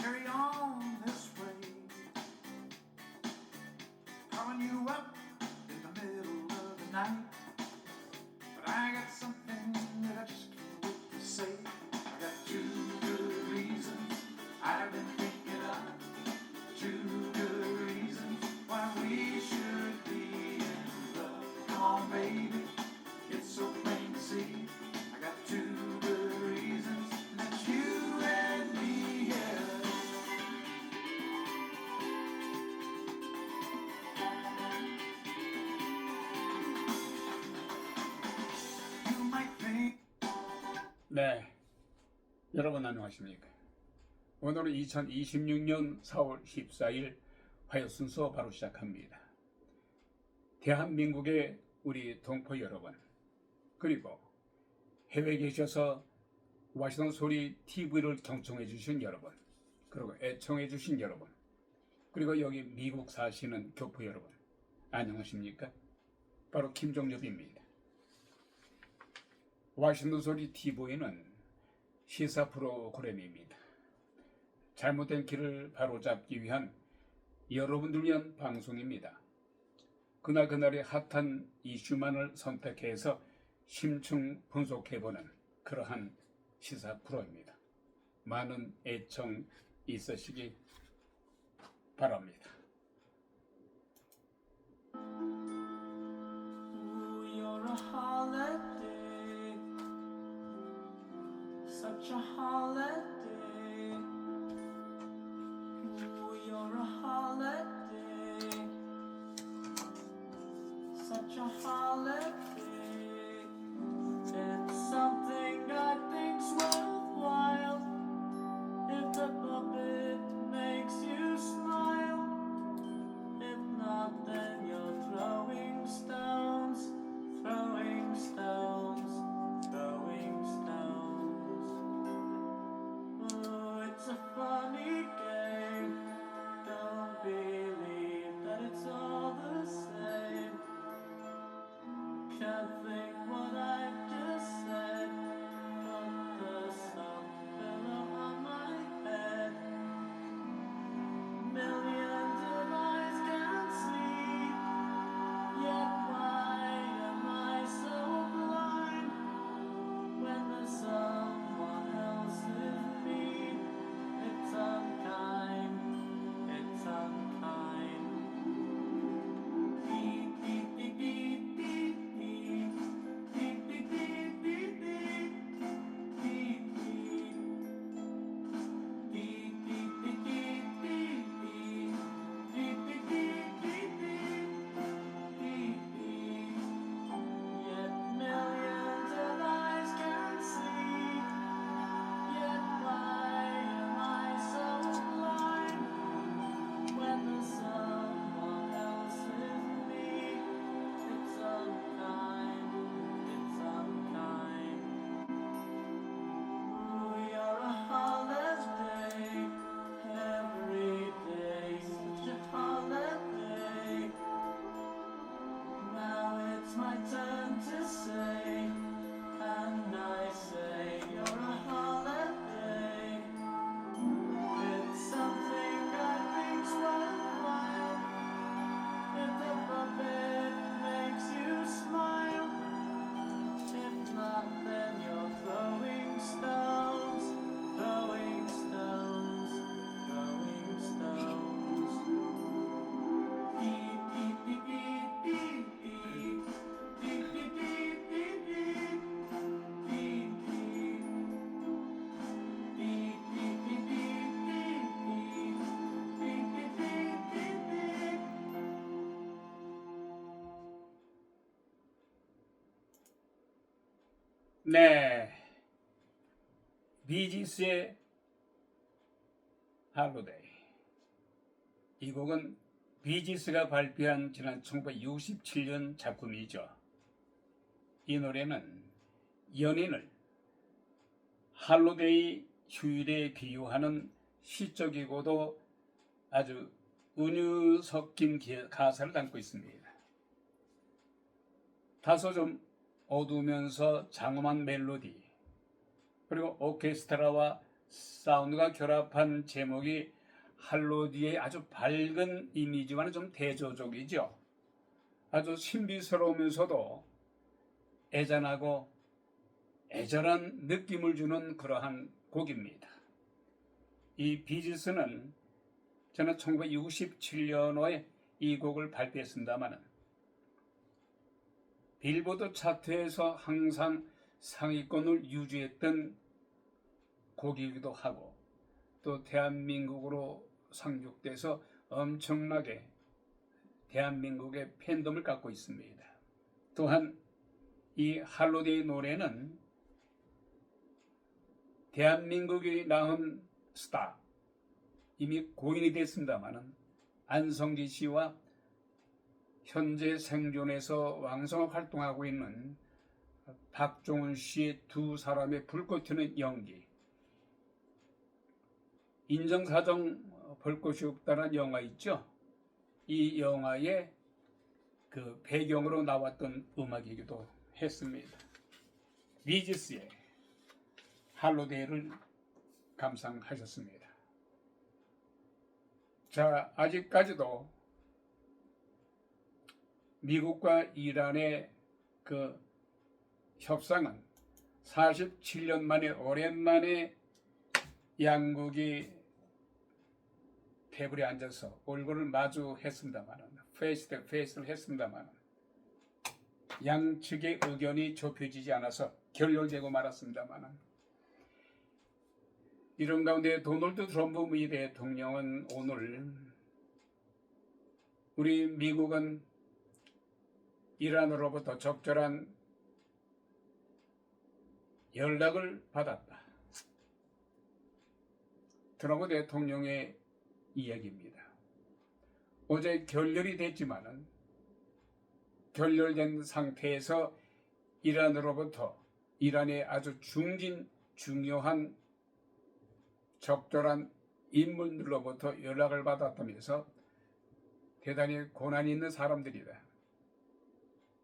carry on this way, calling you up in the middle of the night. But I got something that I just can't wait to say. I got two good reasons I've been thinking of, two good reasons why we should be in love. Come on, baby, it's so plain to see. I got two good reasons, and that's you and me, yeah. You might think. 네, 여러분 안녕하십니까? 오늘은 2026년 4월 14일 화요 순서 바로 시작합니다. 대한민국의 우리 동포 여러분, 그리고 해외에 계셔서 와시던 소리 TV를 경청해 주신 여러분, 그리고 애청해 주신 여러분, 그리고 여기 미국 사시는 교포 여러분, 안녕하십니까? 바로 김종엽입니다. 와시던 소리 TV는 시사 프로그램입니다. 잘못된 길을 바로잡기 위한 여러분들 위한 방송입니다. 그날그날의 핫한 이슈만을 선택해서 심층 분석해보는 그러한 시사 프로입니다. 많은 애청 있으시기 바랍니다. You're a holiday, such a holiday. You're a holiday, such a holiday. It's something I think's worthwhile. If the puppet makes you smile, if not, then you're throwing stones, throwing stones, throwing stones. Oh, it's a funny game. Don't believe that it's all the same. Can't think what I just said, but the sun fell on my head. Millions of eyes can see, yet why am I so blind when there's someone else in me? It's unkind, it's unkind. Beep, beep, beep, beep, beep, beep. Beep, beep, beep, beep, beep. Beep, beep. Beep, beep, beep, beep, beep, beep. Beep, beep, beep, beep, beep. Beep, beep. Yet millions of eyes can see. Yet why am I so blind when there's someone else with me? It's unkind, it's unkind. Ooh, you're a holiday, every day such a holiday. Now it's my turn to say, and I say you're a holiday. It's something I think's worthwhile. If the puppet makes you smile, if not, then you're throwing stones, throwing stones, throwing stones. Beep, beep, beep, beep, beep, beep. Beep, beep, beep, beep, beep. Beep, beep. Beep, beep, beep, beep, beep, beep. Beep, beep, beep, beep, beep. 네, 비지스의 할로데이. 이 곡은 비지스가 발표한 지난 1967년 작품이죠. 이 노래는 연인을 할로데이 휴일에 비유하는 시적이고도 아주 은유 섞인 가사를 담고 있습니다. 다소 좀 어두우면서 장엄한 멜로디, 그리고 오케스트라와 사운드가 결합한 제목이 할로디의 아주 밝은 이미지와는 좀 대조적이죠. 아주 신비스러우면서도 애잔하고 애절한 느낌을 주는 그러한 곡입니다. 이 비지스는 저는 1967년에 이 곡을 발표했습니다만 빌보드 차트에서 항상 상위권을 유지했던 곡이기도 하고 또 대한민국으로 상륙돼서 엄청나게 대한민국의 팬덤을 갖고 있습니다. 또한 이 할로데이 노래는 대한민국이 낳은 스타, 이미 고인이 됐습니다만 안성기 씨와 현재 생존에서 왕성하게 활동하고 있는 박종훈 씨의 두 사람의 불꽃 튀는 연기, 인정사정 볼 것이 없다는 영화 있죠. 이 영화의 그 배경으로 나왔던 음악이기도 했습니다. 비지스의 할로데이를 감상하셨습니다. 자, 아직까지도 미국과 이란의 그 협상은 47년 만에 오랜만에 양국이 테이블에 앉아서 얼굴을 마주했습니다만 페이스 대 페이스를 했습니다만 양측의 의견이 좁혀지지 않아서 결렬되고 말았습니다만 이런 가운데 도널드 트럼프 미 대통령은 오늘 우리 미국은 이란으로부터 적절한 연락을 받았다. 트럼프 대통령의 이야기입니다. 어제 결렬이 됐지만은 결렬된 상태에서 이란으로부터 이란의 아주 중요한 적절한 인물들로부터 연락을 받았다면서 대단히 고난이 있는 사람들이다.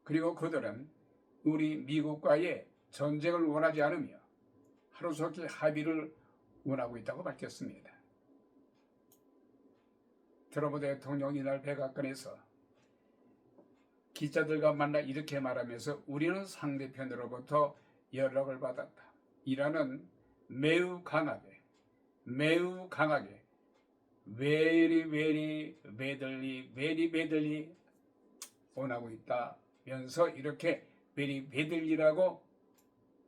그리고 그들은 우리 미국과의 전쟁을 원하지 않으며 하루속히 합의를 원하고 있다고 밝혔습니다. 트럼프 대통령이 이날 백악관에서 기자들과 만나 이렇게 말하면서 우리는 상대편으로부터 연락을 받았다. 이란은 매우 강하게 very badly 원하고 있다면서 이렇게 very badly라고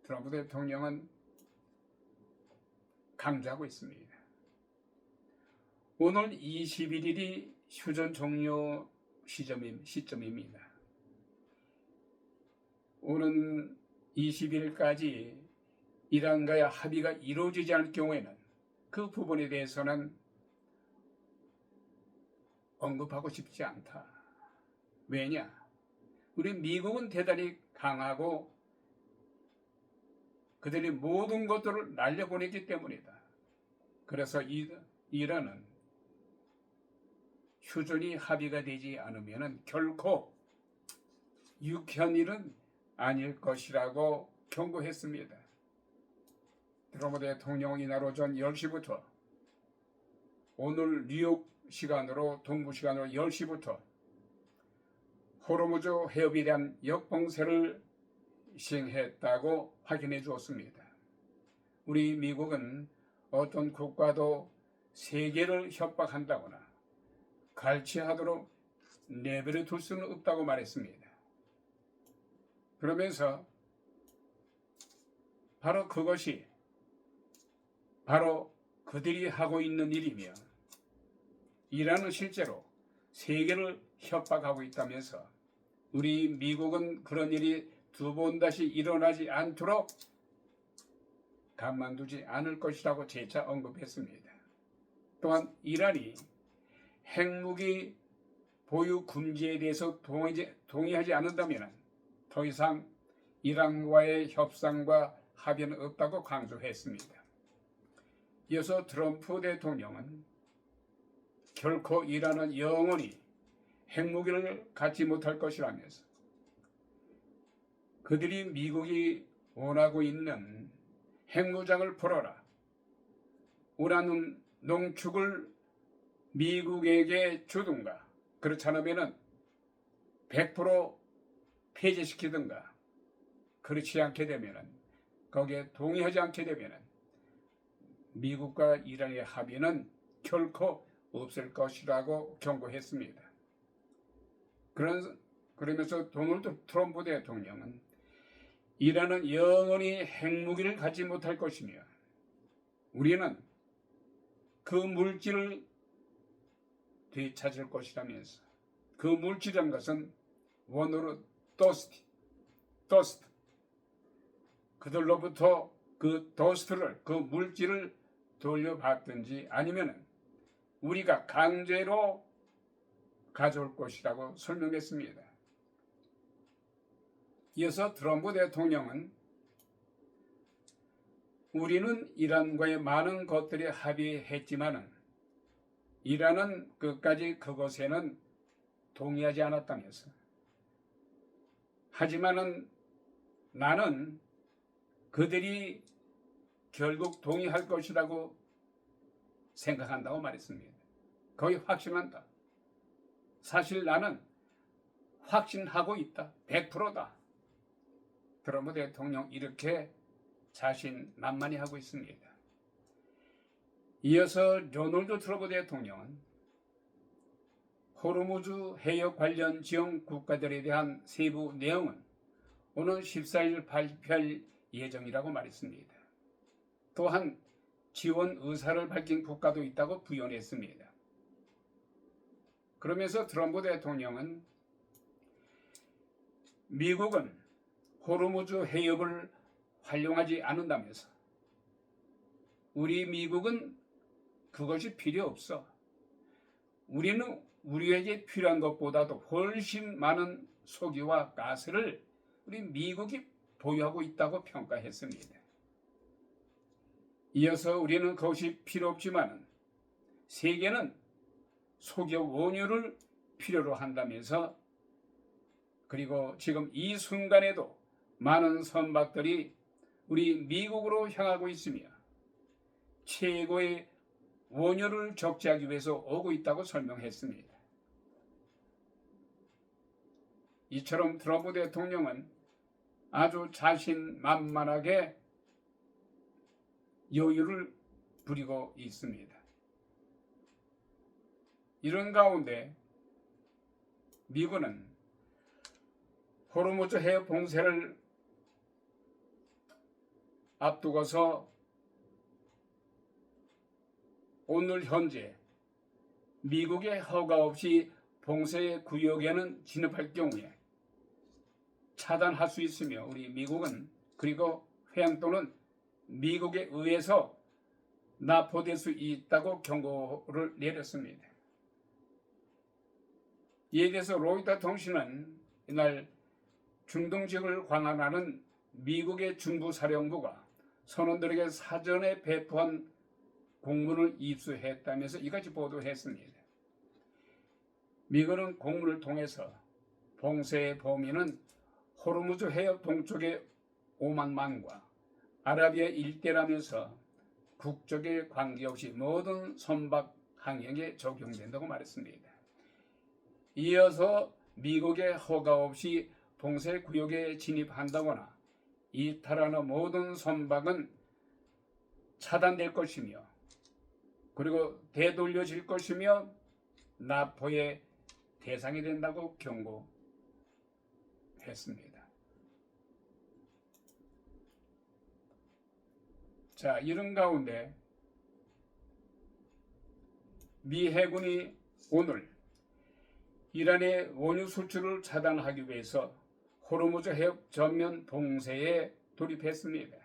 트럼프 대통령은 강조하고 있습니다. 오늘 21일이 휴전 종료 시점입니다. 오는 20일까지 이란과의 합의가 이루어지지 않을 경우에는 그 부분에 대해서는 언급하고 싶지 않다. 왜냐? 우리 미국은 대단히 강하고 그들이 모든 것들을 날려보냈기 때문이다. 그래서 이란은 휴전이 합의가 되지 않으면 결코 유쾌한 일은 아닐 것이라고 경고했습니다. 트럼프 대통령은 이날 오전 10시부터 오늘 뉴욕 시간으로 동부 시간으로 10시부터 호르무즈 해협에 대한 역봉쇄를 시행했다고 확인해 주었습니다. 우리 미국은 어떤 국가도 세계를 협박한다거나 갈취하도록 내버려 둘 수는 없다고 말했습니다. 그러면서 바로 그것이 바로 그들이 하고 있는 일이며 이란은 실제로 세계를 협박하고 있다면서 우리 미국은 그런 일이 두 번 다시 일어나지 않도록 가만두지 않을 것이라고 재차 언급했습니다. 또한 이란이 핵무기 보유 금지에 대해서 동의하지 않는다면 더 이상 이란과의 협상과 합의는 없다고 강조했습니다. 이어서 트럼프 대통령은 결코 이란은 영원히 핵무기를 갖지 못할 것이라면서 그들이 미국이 원하고 있는 핵무장을 풀어라, 우라늄 농축을 미국에게 주든가, 그렇지 않으면 100% 폐지시키든가, 그렇지 않게 되면, 거기에 동의하지 않게 되면 미국과 이란의 합의는 결코 없을 것이라고 경고했습니다. 그러면서 도널드 트럼프 대통령은 이란은 영원히 핵무기를 갖지 못할 것이며 우리는 그 물질을 되찾을 것이라면서, 그 물질이란 것은 원어로 더스트, 그들로부터 그 더스트를, 그 물질을 돌려받든지 아니면 우리가 강제로 가져올 것이라고 설명했습니다. 이어서 트럼프 대통령은 우리는 이란과의 많은 것들에 합의했지만은 이란은 끝까지 그것에는 동의하지 않았다면서, 하지만은 나는 그들이 결국 동의할 것이라고 생각한다고 말했습니다. 거의 확신한다. 사실 나는 확신하고 있다. 100%다. 트럼프 대통령 이렇게 자신만만히 하고 있습니다. 이어서 도널드 트럼프 대통령은 호르무즈 해역 관련 지원 국가들에 대한 세부 내용은 오는 14일 발표할 예정이라고 말했습니다. 또한 지원 의사를 밝힌 국가도 있다고 부연했습니다. 그러면서 트럼프 대통령은 미국은 호르무즈 해협을 활용하지 않는다면서 우리 미국은 그것이 필요 없어. 우리는 우리에게 필요한 것보다도 훨씬 많은 석유와 가스를 우리 미국이 보유하고 있다고 평가했습니다. 이어서 우리는 그것이 필요 없지만 세계는 석유 원유를 필요로 한다면서, 그리고 지금 이 순간에도 많은 선박들이 우리 미국으로 향하고 있으며 최고의 원유를 적재하기 위해서 오고 있다고 설명했습니다. 이처럼 트럼프 대통령은 아주 자신만만하게 여유를 부리고 있습니다. 이런 가운데 미국은 호르무즈 해협 봉쇄를 앞두고서 오늘 현재 미국의 허가 없이 봉쇄 구역에는 진입할 경우에 차단할 수 있으며 우리 미국은 그리고 회항 또는 미국에 의해서 납포될 수 있다고 경고를 내렸습니다. 이에 대해서 로이터 통신은 이날 중동 지역을 관할하는 미국의 중부사령부가 선원들에게 사전에 배포한 공문을 입수했다면서 이같이 보도했습니다. 미국은 공문을 통해서 봉쇄의 범위는 호르무즈 해협 동쪽의 오만만과 아라비아 일대라면서 국적에 관계없이 모든 선박 항행에 적용된다고 말했습니다. 이어서 미국의 허가 없이 봉쇄 구역에 진입한다거나 이탈하는 모든 선박은 차단될 것이며 그리고 되돌려질 것이며 납포의 대상이 된다고 경고했습니다. 자, 이런 가운데 미 해군이 오늘 이란의 원유 수출을 차단하기 위해서 호르무즈 해협 전면 봉쇄에 돌입했습니다.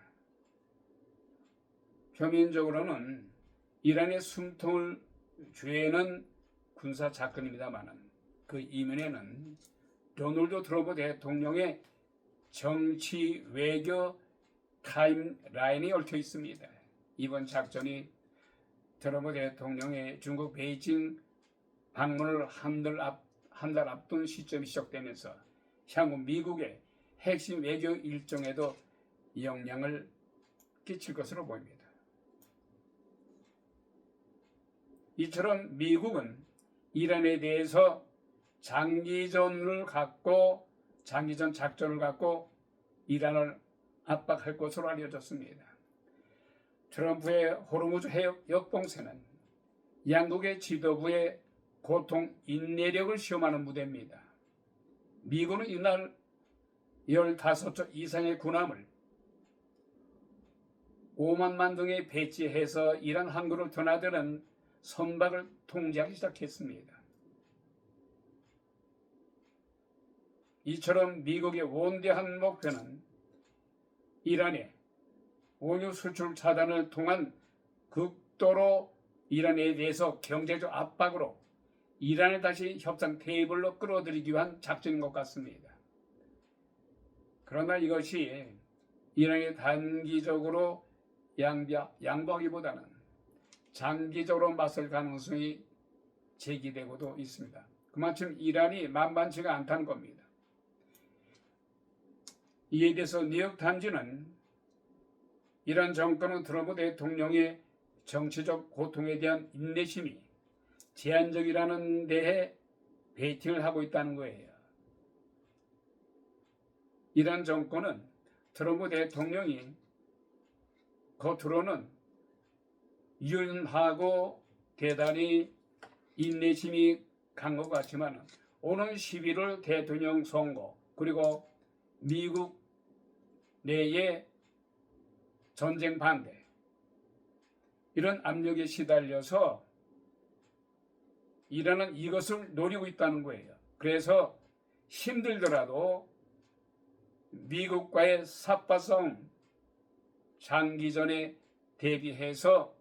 표면적으로는 이란의 숨통을 죄는 군사 사건입니다만 그 이면에는 도널드 트럼프 대통령의 정치 외교 타임라인이 얽혀 있습니다. 이번 작전이 트럼프 대통령의 중국 베이징 방문을 한 달 앞둔 시점이 시작되면서 향후 미국의 핵심 외교 일정에도 영향을 끼칠 것으로 보입니다. 이처럼 미국은 이란에 대해서 장기전 작전을 갖고 이란을 압박할 것으로 알려졌습니다. 트럼프의 호르무즈 해역 역봉쇄는 양국의 지도부의 고통 인내력을 시험하는 무대입니다. 미군은 이날 15척 이상의 군함을 오만만 등에 배치해서 이란 항구를 드나드는 선박을 통제하기 시작했습니다. 이처럼 미국의 원대한 목표는 이란의 원유 수출 차단을 통한 극도로 이란에 대해서 경제적 압박으로 이란을 다시 협상 테이블로 끌어들이기 위한 작전인 것 같습니다. 그러나 이것이 이란이 단기적으로 양보하기보다는 장기적으로 맞설 가능성이 제기되고도 있습니다. 그만큼 이란이 만만치가 않다는 겁니다. 이에 대해서 뉴욕타임즈는 이란 정권은 트럼프 대통령의 정치적 고통에 대한 인내심이 제한적이라는 데에 베이팅을 하고 있다는 거예요. 이란 정권은 트럼프 대통령이 겉으로는 유연하고 대단히 인내심이 간 것 같지만 오는 11월 대통령 선거 그리고 미국 내의 전쟁 반대 이런 압력에 시달려서 이란은 이것을 노리고 있다는 거예요. 그래서 힘들더라도 미국과의 삽바싸움 장기전에 대비해서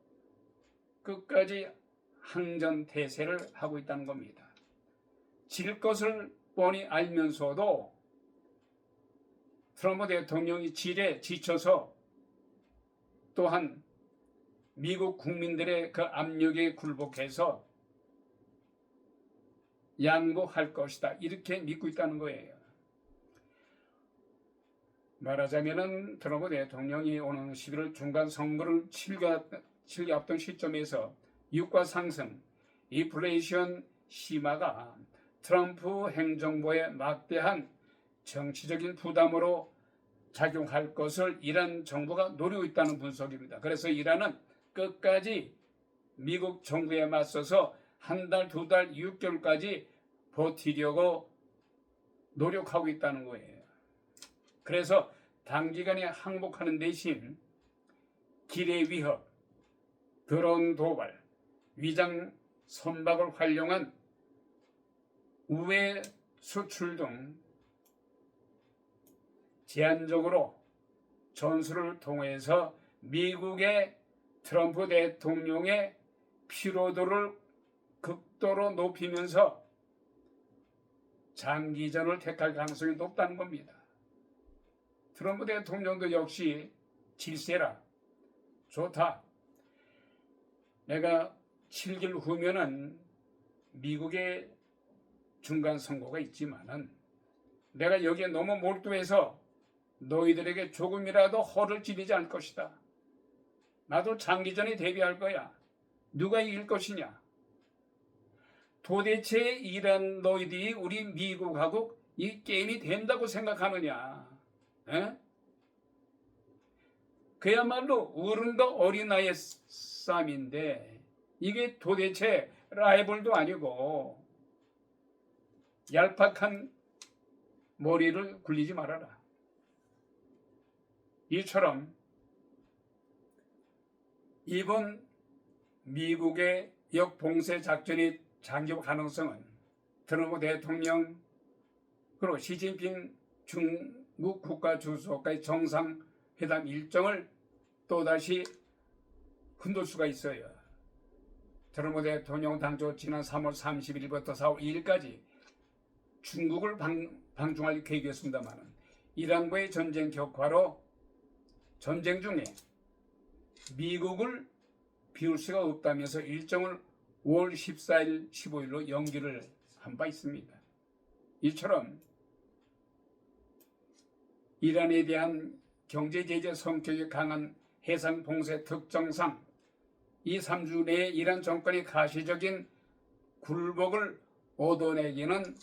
끝까지 항전태세를 하고 있다는 겁니다. 질 것을 뻔히 알면서도 트럼프 대통령이 질에 지쳐서 또한 미국 국민들의 그 압력에 굴복해서 양보할 것이다. 이렇게 믿고 있다는 거예요. 말하자면은 트럼프 대통령이 오는 11월 중간 선거를 7개 앞둔 시점에서 유가 상승, 인플레이션 심화가 트럼프 행정부의 막대한 정치적인 부담으로 작용할 것을 이란 정부가 노리고 있다는 분석입니다. 그래서 이란은 끝까지 미국 정부에 맞서서 한 달, 두 달, 6개월까지 버티려고 노력하고 있다는 거예요. 그래서 단기간에 항복하는 대신 길의 위협, 드론 도발, 위장 선박을 활용한 우회 수출 등 제한적으로 전술을 통해서 미국의 트럼프 대통령의 피로도를 극도로 높이면서 장기전을 택할 가능성이 높다는 겁니다. 트럼프 대통령도 역시 질세라 좋다. 내가 7개월 후면은 미국의 중간 선거가 있지만은 내가 여기에 너무 몰두해서 너희들에게 조금이라도 허를 찌르지 않을 것이다. 나도 장기전에 대비할 거야. 누가 이길 것이냐? 도대체 이런 너희들이 우리 미국하고 이 게임이 된다고 생각하느냐? 에? 그야말로 어른과 어린아이의 싸움인데 이게 도대체 라이벌도 아니고 얄팍한 머리를 굴리지 말아라. 이처럼 이번 미국의 역봉쇄 작전이 장기화 가능성은 트럼프 대통령 그리고 시진핑 중국 국가주석과의 정상회담 일정을 또다시 흔들 수가 있어요. 트럼프 대통령 당초 지난 3월 31일부터 4월 2일까지 중국을 방중할 계획이었습니다만 이란과의 전쟁 격화로 전쟁 중에 미국을 비울 수가 없다면서 일정을 5월 14일, 15일로 연기를 한 바 있습니다. 이처럼 이란에 대한 경제제재 성격이 강한 해상 봉쇄 특정상 이 3주 내에 이란 정권이 가시적인 굴복을 얻어내기는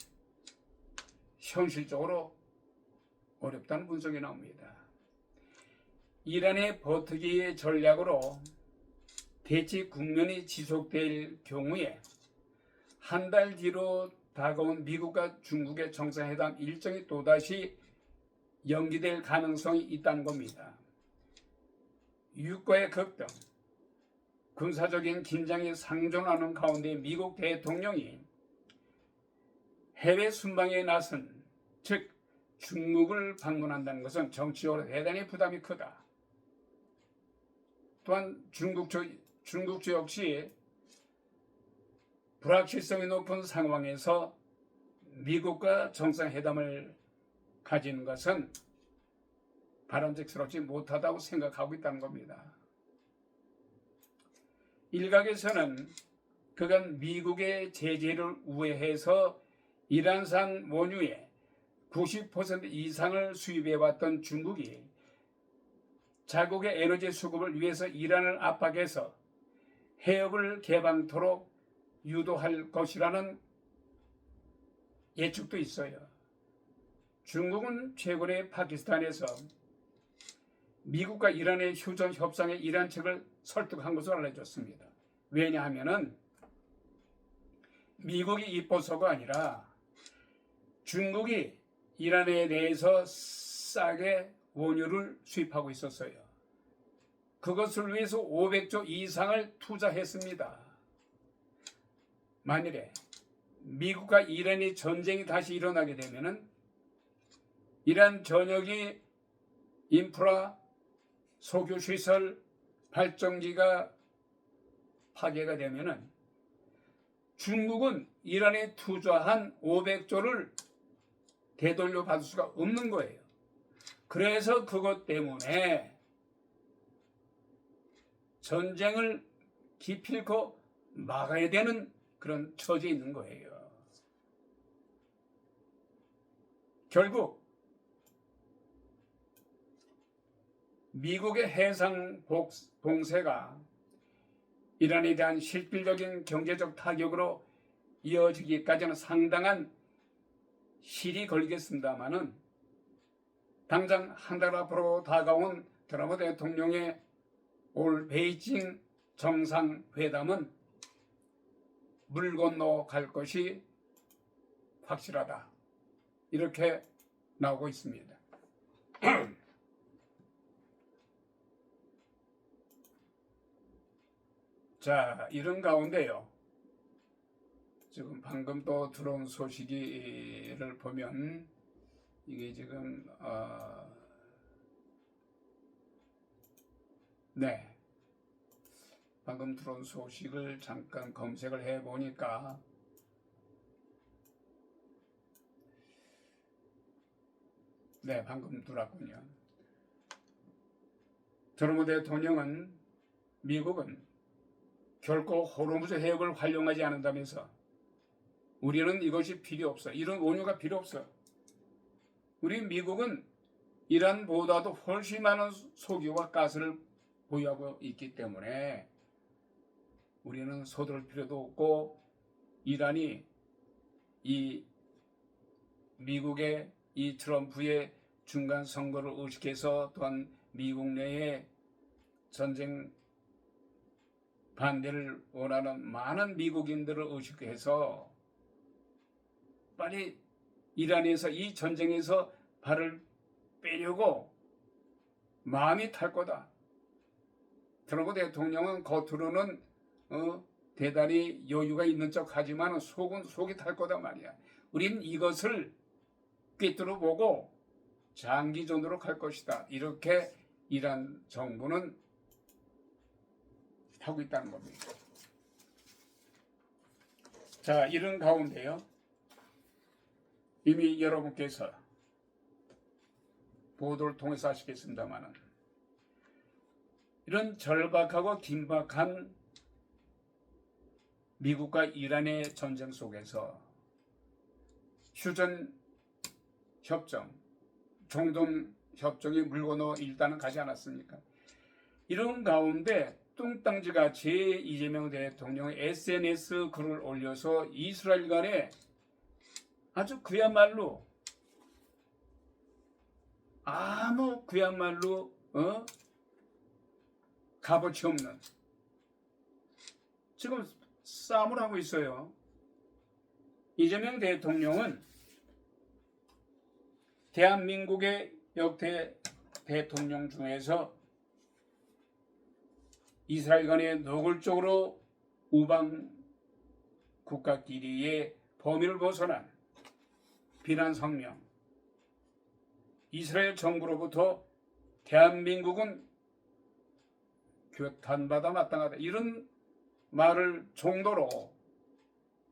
현실적으로 어렵다는 분석이 나옵니다. 이란의 버티기의 전략으로 대치 국면이 지속될 경우에 한 달 뒤로 다가온 미국과 중국의 정상회담 일정이 또다시 연기될 가능성이 있다는 겁니다. 유가의 급등, 군사적인 긴장이 상존하는 가운데 미국 대통령이 해외 순방에 나선, 즉 중국을 방문한다는 것은 정치적으로 대단히 부담이 크다. 또한 중국주 역시 불확실성이 높은 상황에서 미국과 정상회담을 가지는 것은 바람직스럽지 못하다고 생각하고 있다는 겁니다. 일각에서는 그간 미국의 제재를 우회해서 이란산 원유의 90% 이상을 수입해왔던 중국이 자국의 에너지 수급을 위해서 이란을 압박해서 해역을 개방토록 유도할 것이라는 예측도 있어요. 중국은 최근에 파키스탄에서 미국과 이란의 휴전 협상에 이란 측을 설득한 것으로 알려졌습니다. 왜냐하면 미국이 이뻐서가 아니라 중국이 이란에 대해서 싸게 원유를 수입하고 있었어요. 그것을 위해서 500조 이상을 투자했습니다. 만일에 미국과 이란의 전쟁이 다시 일어나게 되면은 이란 전역이 인프라, 석유시설, 발전기가 파괴가 되면은 중국은 이란에 투자한 500조를 되돌려 받을 수가 없는 거예요. 그래서 그것 때문에 전쟁을 기필코 막아야 되는 그런 처지에 있는 거예요. 결국 미국의 해상 봉쇄가 이란에 대한 실질적인 경제적 타격으로 이어지기까지는 상당한 실이 걸리겠습니다마는 당장 한 달 앞으로 다가온 트럼프 대통령의 올 베이징 정상회담은 물 건너 갈 것이 확실하다. 이렇게 나오고 있습니다. 자, 이런 가운데요. 지금 방금 또 들어온 소식을 보면 이게 지금 네, 방금 들어온 소식을 잠깐 검색을 해보니까 네, 방금 들어왔군요. 트럼프 대통령은 미국은 결코 호르무즈 해역을 활용하지 않는다면서 우리는 이것이 필요 없어. 이런 원유가 필요 없어. 우리 미국은 이란보다도 훨씬 많은 석유와 가스를 보유하고 있기 때문에 우리는 서두를 필요도 없고 이란이 이 미국의 이 트럼프의 중간 선거를 의식해서 또한 미국 내에 전쟁 반대를 원하는 많은 미국인들을 의식해서 빨리 이란에서 이 전쟁에서 발을 빼려고 마음이 탈 거다. 트럼프 대통령은 겉으로는 대단히 여유가 있는 척 하지만 속이 탈 거다 말이야. 우린 이것을 꿰뚫어 보고 장기전으로 갈 것이다. 이렇게 이란 정부는 하고 있다는 겁니다. 자, 이런 가운데요. 이미 여러분께서 보도를 통해서 아시겠습니다만 이런 절박하고 긴박한 미국과 이란의 전쟁 속에서 휴전 협정, 종전 협정이 물 건너 일단은 가지 않았습니까? 이런 가운데 뚱땅지같이 이재명 대통령이 SNS 글을 올려서 이스라엘 간에 아주 그야말로 값어치 없는 지금 싸움을 하고 있어요. 이재명 대통령은 대한민국의 역대 대통령 중에서 이스라엘 간에 노골적으로 우방 국가끼리의 범위를 벗어난 비난 성명, 이스라엘 정부로부터 대한민국은 규탄받아 마땅하다, 이런 말을 정도로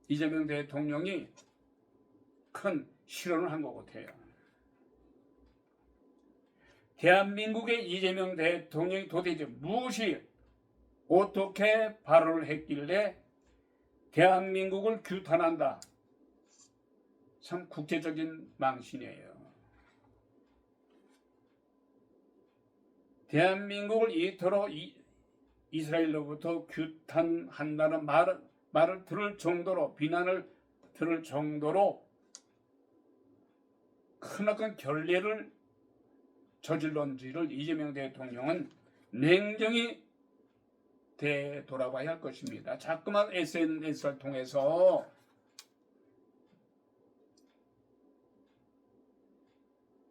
이재명 대통령이 큰 실언을 한 것 같아요. 대한민국의 이재명 대통령이 도대체 무엇이 어떻게 발언을 했길래 대한민국을 규탄한다? 참 국제적인 망신이에요. 대한민국을 이토록 이스라엘로부터 규탄한다는 말을 들을 정도로, 비난을 들을 정도로 크나큰 결례를 저질렀는지를 이재명 대통령은 냉정히 되돌아봐야 할 것입니다. 자꾸만 SNS를 통해서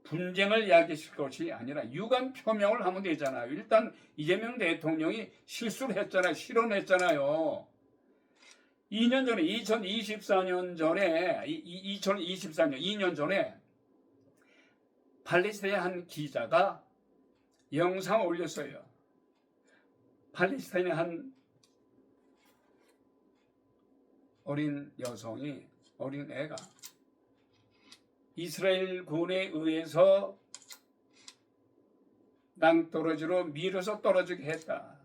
분쟁을 야기시킬 것이 아니라 유감 표명을 하면 되잖아요. 일단 이재명 대통령이 실수를 했잖아요. 실언했잖아요. 2년 전에 2024년 2년 전에 팔레스타인의 한 기자가 영상을 올렸어요. 팔레스타인의 한 어린 여성이, 어린 애가 이스라엘 군에 의해서 낭떠러지로 밀어서 떨어지게 했다.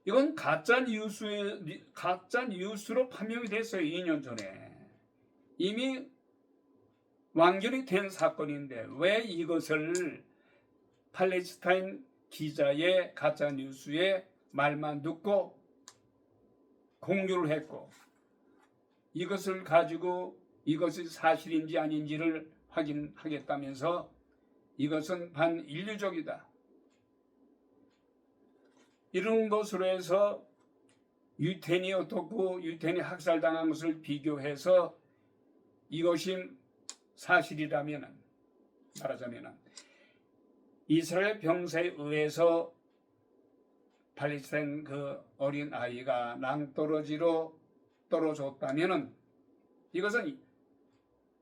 이건 가짜 뉴스로 판명이 됐어요. 2년 전에 이미 완결이 된 사건인데 왜 이것을 팔레스타인 기자의 가짜 뉴스의 말만 듣고 공유를 했고, 이것을 가지고 이것이 사실인지 아닌지를 확인하겠다면서 이것은 반인류적이다, 이런 것으로 해서 유태인이 어떻고 유태인이 학살당한 것을 비교해서 이것이 사실이라면, 말하자면 이스라엘 병사에 의해서 팔레스타인 그 어린 아이가 낭떠러지로 떨어졌다면 이것은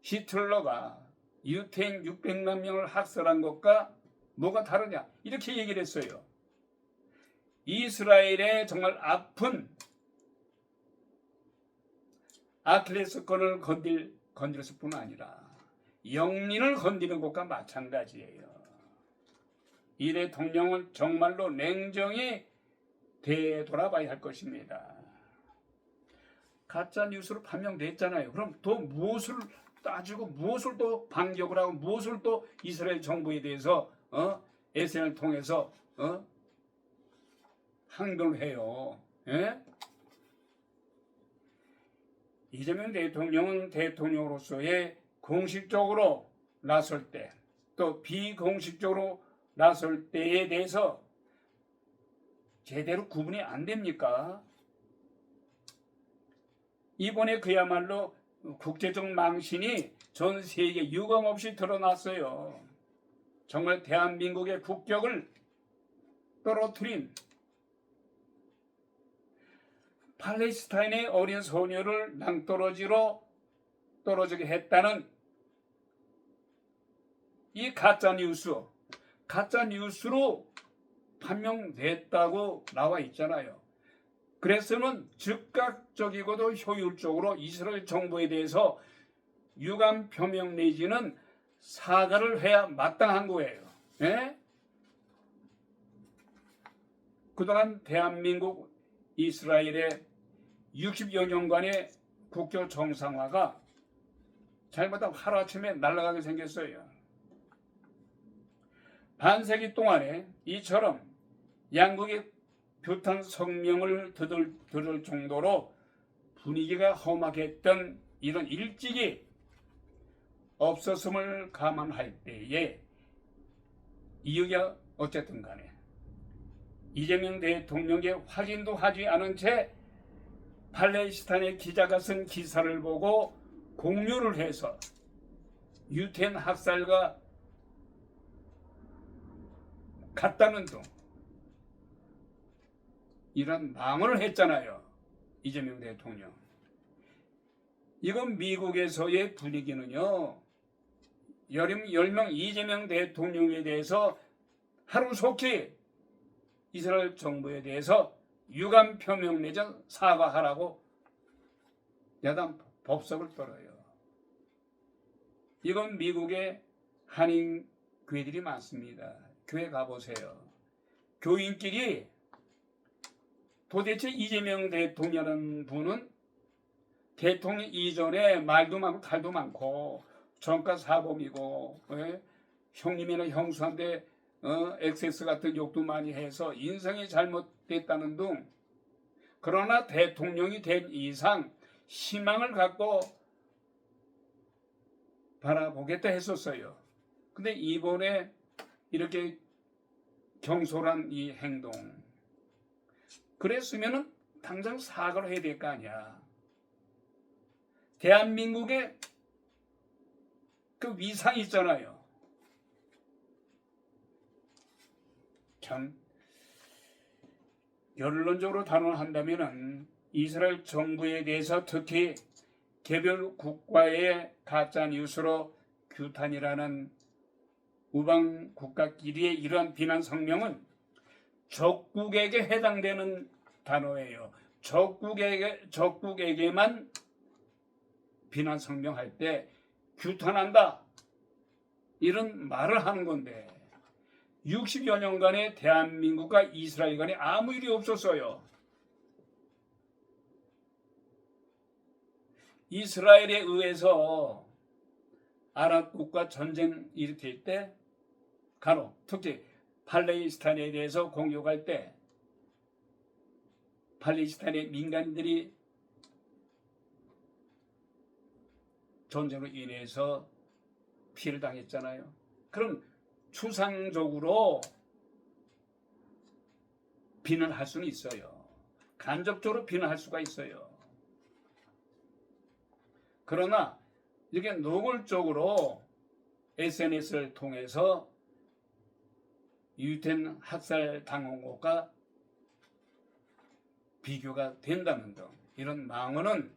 히틀러가 유태인 600만 명을 학살한 것과 뭐가 다르냐, 이렇게 얘기를 했어요. 이스라엘의 정말 아픈 아킬레스건을 건드렸을 뿐 아니라 영린을 건드리는 것과 마찬가지예요. 이 대통령은 정말로 냉정히 되돌아봐야 할 것입니다. 가짜 뉴스로 판명됐잖아요. 그럼 또 무엇을 따지고 무엇을 또 반격을 하고 무엇을 또 이스라엘 정부에 대해서 SNS를 통해서 항변을 해요. 예? 이재명 대통령은 대통령으로서의 공식적으로 나설 때, 또 비공식적으로 나설 때에 대해서 제대로 구분이 안 됩니까? 이번에 그야말로 국제적 망신이 전 세계 유감없이 드러났어요. 정말 대한민국의 국격을 떨어뜨린 팔레스타인의 어린 소녀를 낭떠러지로 떨어지게 했다는 이 가짜 뉴스로 판명됐다고 나와 있잖아요. 그래서는 즉각적이고도 효율적으로 이스라엘 정부에 대해서 유감 표명 내지는 사과를 해야 마땅한 거예요. 예? 그동안 대한민국, 이스라엘의 60여 년간의 국교 정상화가 잘못하면 하루아침에 날아가게 생겼어요. 반세기 동안에 이처럼 양국의 규탄 성명을 들을 정도로 분위기가 험악했던 이런 일찍이 없었음을 감안할 때에 이유가 어쨌든 간에 이재명 대통령의 확인도 하지 않은 채 팔레스타인의 기자가 쓴 기사를 보고 공유를 해서 유태인 학살과 같다는 등 이런 망언을 했잖아요. 이재명 대통령. 이건 미국에서의 분위기는요. 10명 이재명 대통령에 대해서 하루속히 이스라엘 정부에 대해서 유감 표명 내전 사과하라고 야당 법석을 떨어요. 이건 미국의 한인 교회들이 많습니다. 교회 가보세요. 교인끼리 도대체 이재명 대통령이라는 분은 대통령 이전에 말도 많고 탈도 많고 정가 사범이고 형님이나 형수한테 엑세스 같은 욕도 많이 해서 인성이 잘못됐다는 등 그러나 대통령이 된 이상 희망을 갖고 바라보겠다 했었어요. 근데 이번에 이렇게 경솔한 이 행동 그랬으면은 당장 사과를 해야 될 거 아니야. 대한민국의 그 위상이 있잖아요. 참 결론적으로 단언한다면은 이스라엘 정부에 대해서 특히 개별 국가의 가짜 뉴스로 규탄이라는 우방 국가끼리의 이러한 비난 성명은 적국에게 해당되는 단어예요. 적국에게만 비난 성명할 때 규탄한다 이런 말을 하는 건데 60여 년간의 대한민국과 이스라엘 간에 아무 일이 없었어요. 이스라엘에 의해서 아랍국과 전쟁 일으킬 때 간혹 특히 팔레스타인에 대해서 공격할 때 팔레스타인의 민간인들이 전쟁으로 인해서 피해를 당했잖아요. 그럼 추상적으로 비난할 수는 있어요. 간접적으로 비난할 수가 있어요. 그러나 이렇게 노골적으로 SNS를 통해서 유태인 학살 당한 것과 비교가 된다는 등 이런 망언은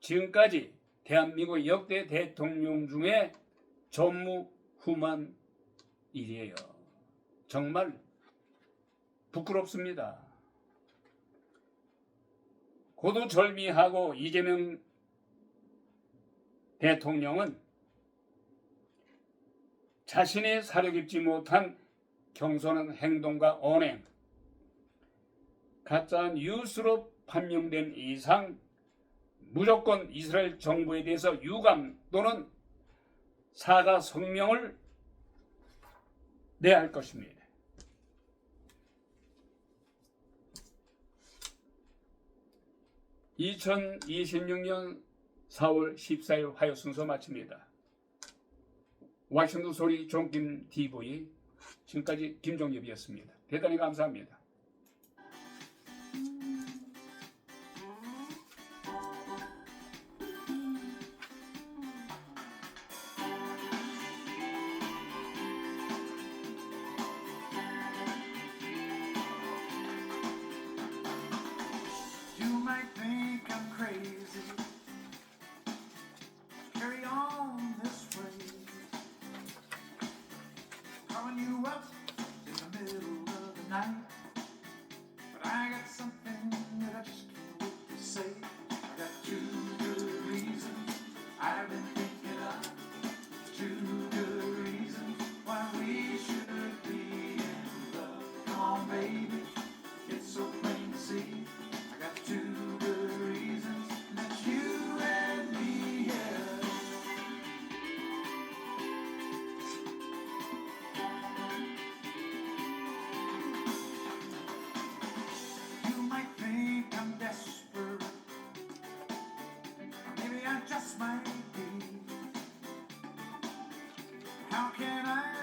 지금까지 대한민국 역대 대통령 중에 전무후무한 일이에요. 정말 부끄럽습니다. 고도절미하고 이재명 대통령은 자신의 사려 깊지 못한 경솔한 행동과 언행, 가짜 뉴스로 판명된 이상 무조건 이스라엘 정부에 대해서 유감 또는 사과 성명을 내야 할 것입니다. (2026년 4월 14일) 화요 순서 마칩니다. 와싱턴 소리 종김 TV 지금까지 김종엽이었습니다. 대단히 감사합니다. You might think I'm crazy. Carry on this way. Calling you up in the middle of the night. might be. How can I